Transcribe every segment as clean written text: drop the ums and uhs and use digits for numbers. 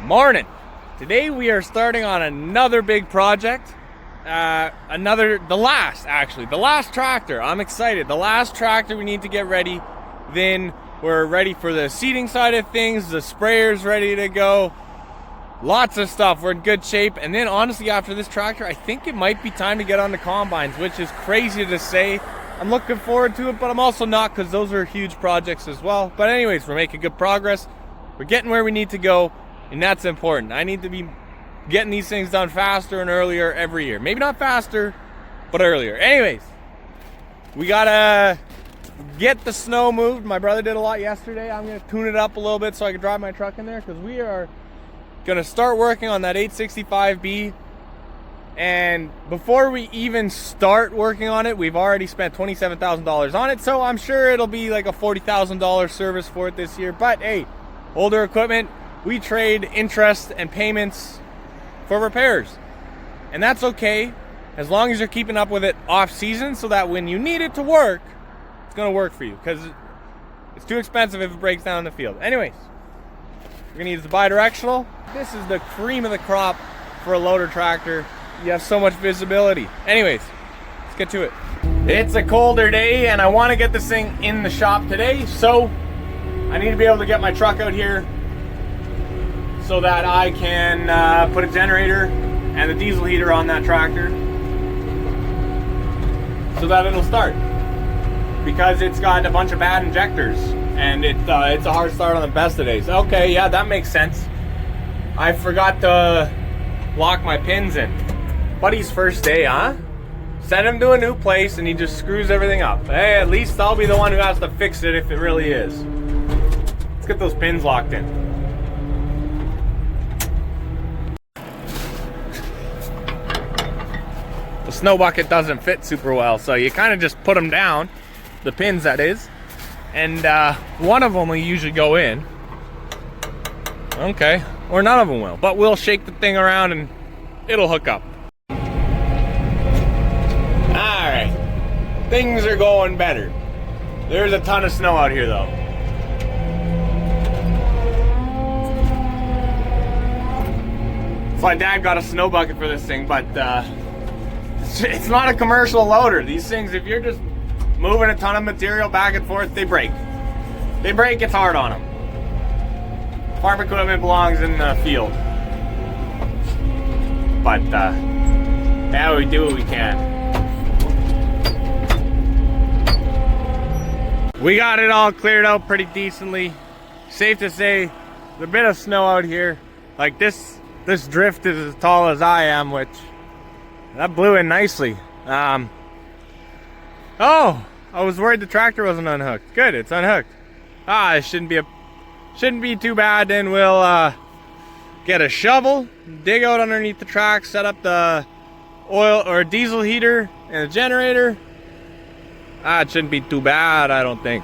Morning. Today we are starting on another big project. The last tractor. I'm excited. The last tractor we need to get ready. Then we're ready for the seating side of things. The sprayer's ready to go. Lots of stuff. We're in good shape. And then honestly, after this tractor, I think it might be time to get on the combines, which is crazy to say. I'm looking forward to it, but I'm also not, because those are huge projects as well. But anyways, we're making good progress. We're getting where we need to go, and that's important. I need to be getting these things done faster and earlier every year. Maybe not faster, but earlier. Anyways, we gotta get the snow moved. My brother did a lot yesterday. I'm gonna tune it up a little bit so I can drive my truck in there, because we are gonna start working on that 865B. And before we even start working on it, we've already spent $27,000 on it. So I'm sure it'll be like a $40,000 service for it this year. But hey, older equipment, we trade interest and payments for repairs. And that's okay, as long as you're keeping up with it off season, so that when you need it to work, it's gonna work for you, because it's too expensive if it breaks down in the field. Anyways, we're gonna use the bi-directional. This is the cream of the crop for a loader tractor. You have so much visibility. Anyways, let's get to it. It's a colder day and I want to get this thing in the shop today, so I need to be able to get my truck out here so that I can put a generator and the diesel heater on that tractor so that it'll start, because it's got a bunch of bad injectors and it's a hard start on the best of days. Okay, yeah, that makes sense. I forgot to lock my pins in. Buddy's first day, huh? Send him to a new place and he just screws everything up. Hey, at least I'll be the one who has to fix it if it really is. Let's get those pins locked in. The snow bucket doesn't fit super well, so you kind of just put them down, the pins that is, and one of them will usually go in. Okay, or none of them will, but we'll shake the thing around and it'll hook up. Alright, things are going better. There's a ton of snow out here though. So my dad got a snow bucket for this thing, but it's not a commercial loader. These things, if you're just moving a ton of material back and forth, they break. They break, it's hard on them. Farm equipment belongs in the field. But yeah, we do what we can. We got it all cleared out pretty decently. Safe to say, there's a bit of snow out here. Like this drift is as tall as I am, which that blew in nicely. Oh, I was worried the tractor wasn't unhooked. Good, it's unhooked. It shouldn't be too bad. Then we'll get a shovel, dig out underneath the track, set up the oil or diesel heater and the generator. It shouldn't be too bad, I don't think.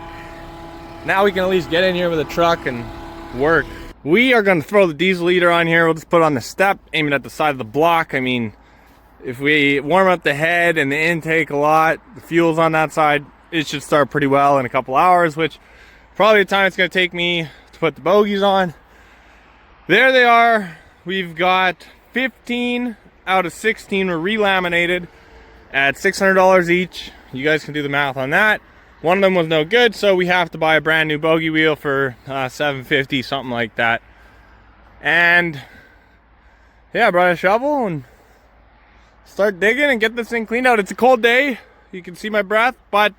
Now we can at least get in here with a truck and work. We are going to throw the diesel heater on here. We'll just put it on the step, aim it at the side of the block. I mean, if we warm up the head and the intake a lot, the fuel's on that side, it should start pretty well in a couple hours, which probably the time it's going to take me to put the bogies on. There they are. We've got 15 out of 16 were relaminated at $600 each. You guys can do the math on that. One of them was no good, so we have to buy a brand new bogey wheel for $750, something like that. And yeah, I brought a shovel and start digging and get this thing cleaned out. It's a cold day. You can see my breath, but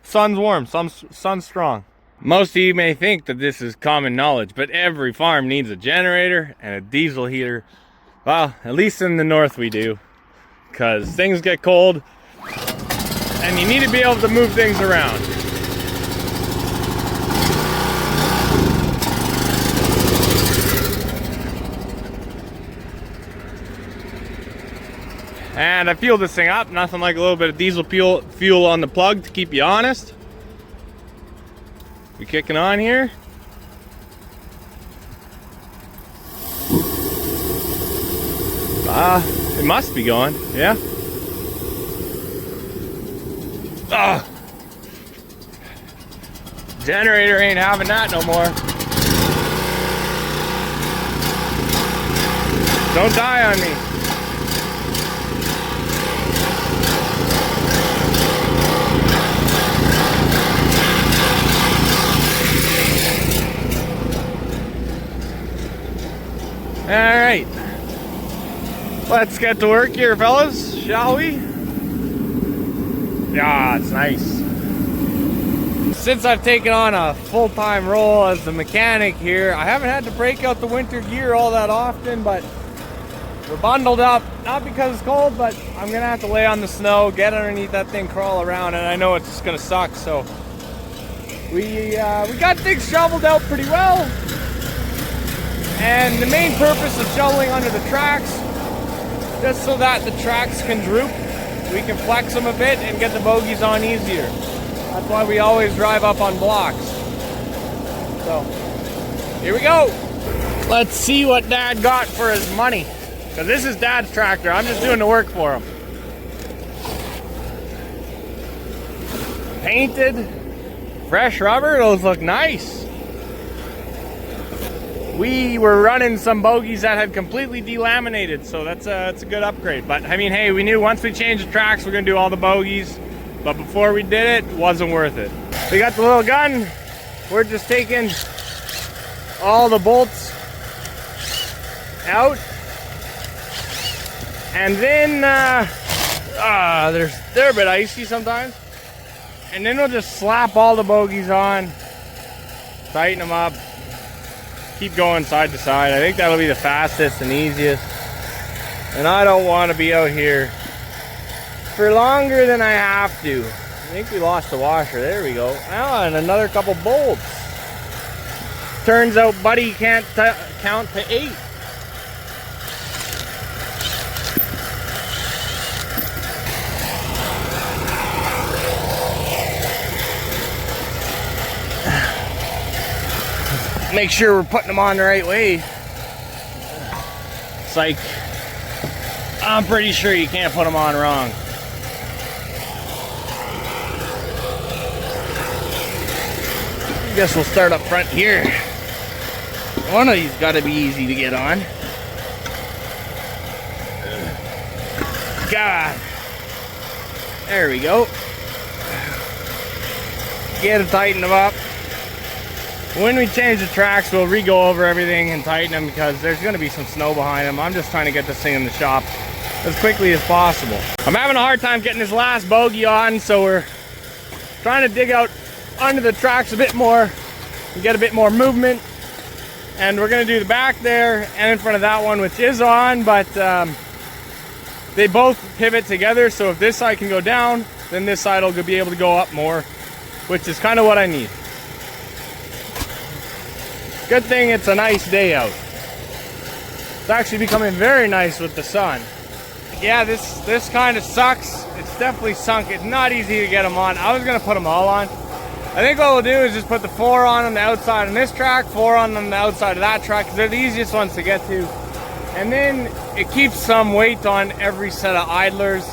sun's warm, sun's strong. Most of you may think that this is common knowledge, but every farm needs a generator and a diesel heater. Well, at least in the north we do, because things get cold and you need to be able to move things around. And I fueled this thing up, nothing like a little bit of diesel fuel on the plug to keep you honest. We kicking on here. It must be going, yeah. Generator ain't having that no more. Don't die on me. All right, let's get to work here, fellas, shall we? Yeah, it's nice. Since I've taken on a full-time role as the mechanic here, I haven't had to break out the winter gear all that often, but we're bundled up, not because it's cold, but I'm gonna have to lay on the snow, get underneath that thing, crawl around, and I know it's just gonna suck, so we got things shoveled out pretty well. And the main purpose of shoveling under the tracks, just so that the tracks can droop, we can flex them a bit and get the bogies on easier. That's why we always drive up on blocks. So, here we go. Let's see what Dad got for his money. Because this is Dad's tractor, I'm just doing the work for him. Painted, fresh rubber, those look nice. We were running some bogies that had completely delaminated, so that's a good upgrade. But I mean, hey, we knew once we changed the tracks, we're gonna do all the bogies. But before we did it, wasn't worth it. We got the little gun. We're just taking all the bolts out. And then, they're a bit icy sometimes. And then we'll just slap all the bogies on, tighten them up, keep going side to side. I think that'll be the fastest and easiest. And I don't want to be out here for longer than I have to. I think we lost the washer. There we go. Ah, and another couple bolts. Turns out Buddy can't count to 8. Make sure we're putting them on the right way. It's like, I'm pretty sure you can't put them on wrong. I guess we'll start up front here. One of these got to be easy to get on. God. There we go. Get it, tighten them up. When we change the tracks, we'll re-go over everything and tighten them because there's going to be some snow behind them. I'm just trying to get this thing in the shop as quickly as possible. I'm having a hard time getting this last bogey on, so we're trying to dig out under the tracks a bit more and get a bit more movement. And we're going to do the back there and in front of that one, which is on, but they both pivot together, so if this side can go down, then this side will be able to go up more, which is kind of what I need. Good thing it's a nice day out. It's actually becoming very nice with the sun. Yeah, this kind of sucks. It's definitely sunk. It's not easy to get them on. I was gonna put them all on. I think what we'll do is just put the 4 on the outside on this track, 4 on the outside of that track, because they're the easiest ones to get to. And then it keeps some weight on every set of idlers.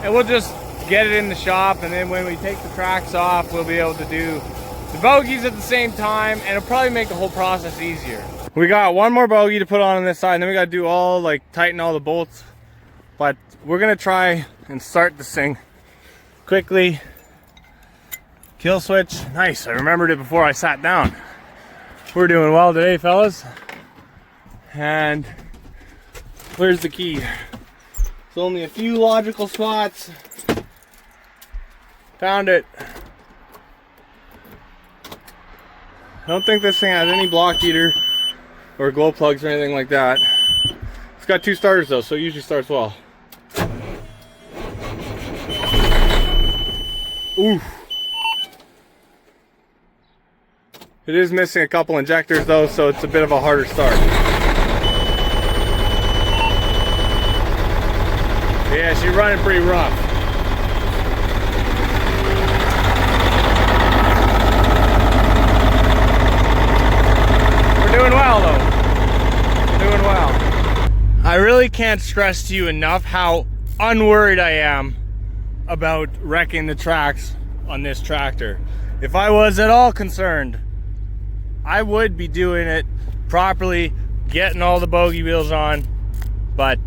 And we'll just get it in the shop, and then when we take the tracks off, we'll be able to do the bogies at the same time, and it'll probably make the whole process easier. We got one more bogey to put on this side, and then we got to do all, like, tighten all the bolts. But we're gonna try and start this thing quickly. Kill switch, nice. I remembered it before I sat down. We're doing well today, fellas. And where's the key? It's only a few logical spots. Found it. I don't think this thing has any block heater or glow plugs or anything like that. It's got 2 starters though, so it usually starts well. Oof. It is missing a couple injectors though, so it's a bit of a harder start. Yeah, she's running pretty rough. Doing well though. Doing well. I really can't stress to you enough how unworried I am about wrecking the tracks on this tractor. If I was at all concerned, I would be doing it properly, getting all the bogey wheels on, but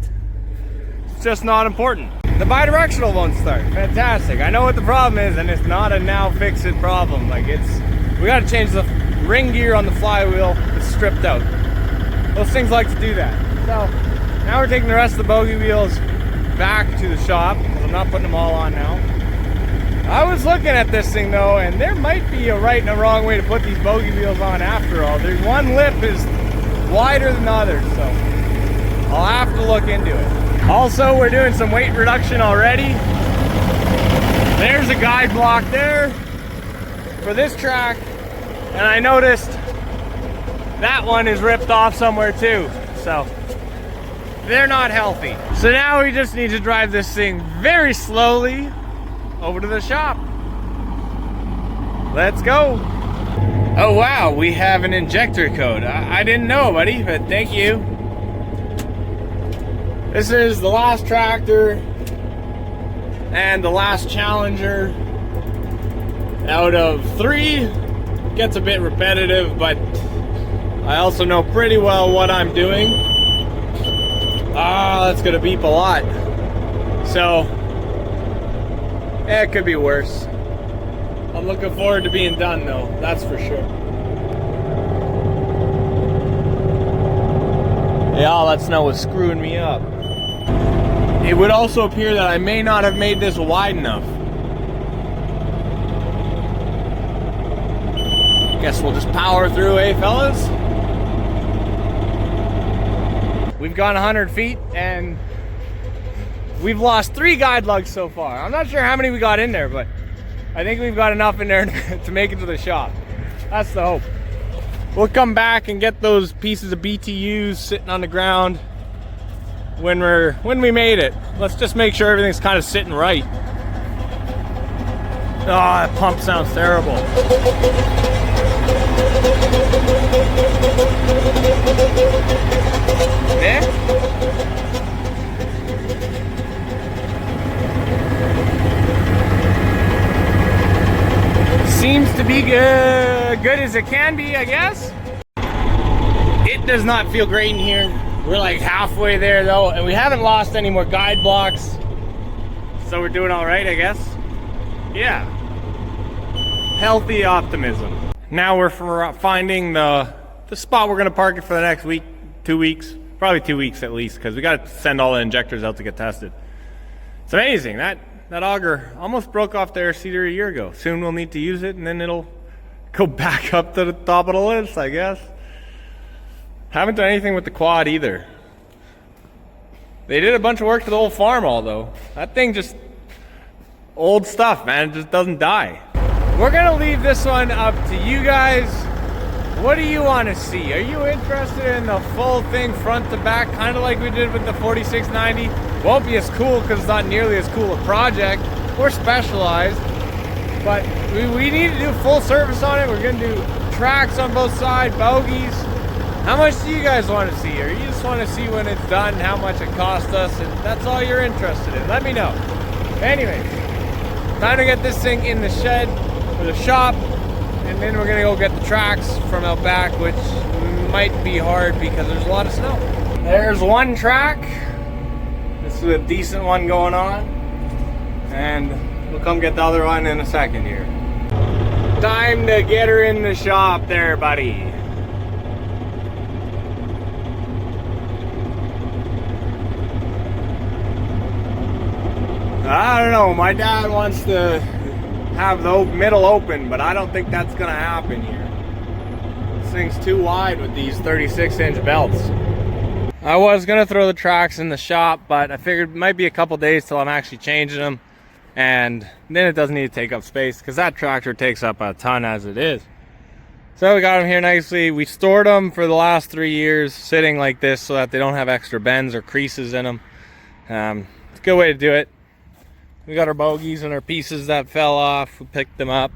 it's just not important. The bidirectional won't start. Fantastic. I know what the problem is, and it's not a now fix it problem. Like, we gotta change the ring gear on the flywheel. It's stripped out. Those things like to do that. So now we're taking the rest of the bogey wheels back to the shop, because I'm not putting them all on now. I was looking at this thing though, and there might be a right and a wrong way to put these bogey wheels on after all. There's one lip is wider than others, so I'll have to look into it. Also, we're doing some weight reduction already. There's a guide block there for this track, and I noticed that one is ripped off somewhere too, so they're not healthy. So now we just need to drive this thing very slowly over to the shop. Let's go. Oh wow, we have an injector code. I didn't know, buddy, but thank you. This is the last tractor and the last Challenger out of 3. Gets a bit repetitive, but I also know pretty well what I'm doing. That's gonna beep a lot. So, it could be worse. I'm looking forward to being done though, that's for sure. Yeah, all that snow was screwing me up. It would also appear that I may not have made this wide enough. Guess we'll just power through, eh, fellas? We've gone 100 feet and we've lost 3 guide lugs so far. I'm not sure how many we got in there, but I think we've got enough in there to make it to the shop. That's the hope. We'll come back and get those pieces of BTUs sitting on the ground when we made it. Let's just make sure everything's kind of sitting right. Oh, that pump sounds terrible. Yeah? Seems to be good as it can be, I guess. It does not feel great in here. We're like halfway there though, and we haven't lost any more guide blocks. So we're doing all right, I guess. Yeah. Healthy optimism. Now we're finding the spot we're gonna park it for the next week, 2 weeks, probably 2 weeks at least, because we gotta send all the injectors out to get tested. It's amazing. That auger almost broke off the air seeder a year ago. Soon we'll need to use it, and then it'll go back up to the top of the list, I guess. Haven't done anything with the quad either. They did a bunch of work to the old farm all though. That thing just, old stuff, man, it just doesn't die. We're gonna leave this one up to you guys. What do you want to see? Are you interested in the full thing front to back, kind of like we did with the 4690? Won't be as cool because it's not nearly as cool a project. We're specialized, but we need to do full service on it. We're gonna do tracks on both sides, bogeys. How much do you guys want to see? Or you just want to see when it's done, how much it cost us, and that's all you're interested in? Let me know. Anyways, time to get this thing in the shed or the shop, and then we're gonna go get the tracks from out back, which might be hard because there's a lot of snow. There's one track. This is a decent one going on, and we'll come get the other one in a second here. Time to get her in the shop there, buddy. I don't know, my dad wants to have the middle open, but I don't think that's gonna happen here. This thing's too wide with these 36-inch belts. I was gonna throw the tracks in the shop, but I figured it might be a couple days till I'm actually changing them, and then it doesn't need to take up space because that tractor takes up a ton as it is. So we got them here nicely. We stored them for the last 3 years sitting like this so that they don't have extra bends or creases in them. It's a good way to do it. We got our bogeys and our pieces that fell off. We picked them up.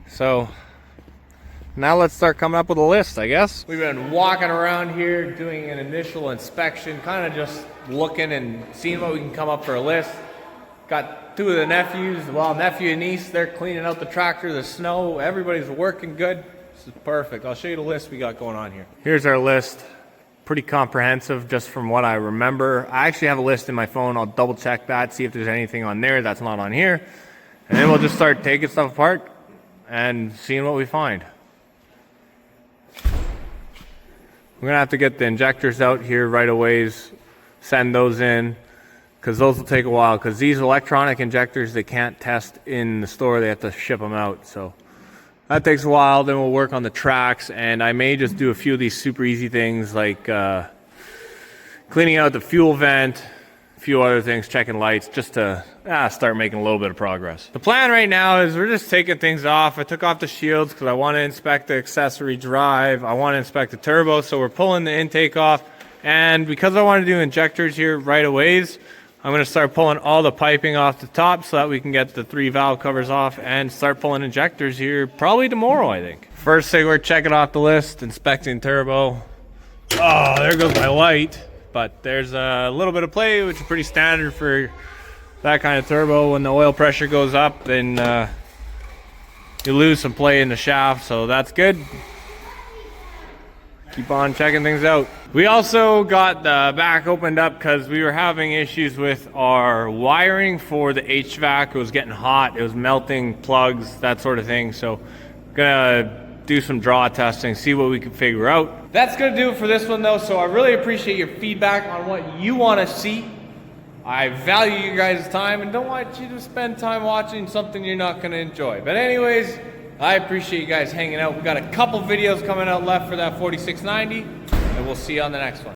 So now let's start coming up with a list, I guess. We've been walking around here doing an initial inspection, kind of just looking and seeing what we can come up for a list. Got 2 of the nephews, well, nephew and niece, they're cleaning out the tractor, the snow, everybody's working good. This is perfect. I'll show you the list we got going on here. Here's our list. Pretty comprehensive just from what I remember. I actually have a list in my phone. I'll double check that, see if there's anything on there that's not on here. And then we'll just start taking stuff apart and seeing what we find. We're gonna have to get the injectors out here right away, send those in, because those will take a while, because these electronic injectors, they can't test in the store, they have to ship them out. So that takes a while. Then we'll work on the tracks, and I may just do a few of these super easy things like cleaning out the fuel vent, a few other things, checking lights, just to start making a little bit of progress. The plan right now is we're just taking things off. I took off the shields because I want to inspect the accessory drive. I want to inspect the turbo, so we're pulling the intake off. And because I want to do injectors here right away, I'm going to start pulling all the piping off the top so that we can get the 3 valve covers off and start pulling injectors here probably tomorrow, I think. First thing we're checking off the list, inspecting turbo. Oh, there goes my light. But there's a little bit of play, which is pretty standard for that kind of turbo. When the oil pressure goes up, then you lose some play in the shaft, so that's good. Keep on checking things out. We also got the back opened up because we were having issues with our wiring for the HVAC. It was getting hot, it was melting plugs, that sort of thing. So gonna do some draw testing, see what we can figure out. That's gonna do it for this one though. So I really appreciate your feedback on what you want to see. I value you guys' time and don't want you to spend time watching something you're not gonna enjoy. But anyways, I appreciate you guys hanging out. We got a couple videos coming out left for that 4690, and we'll see you on the next one.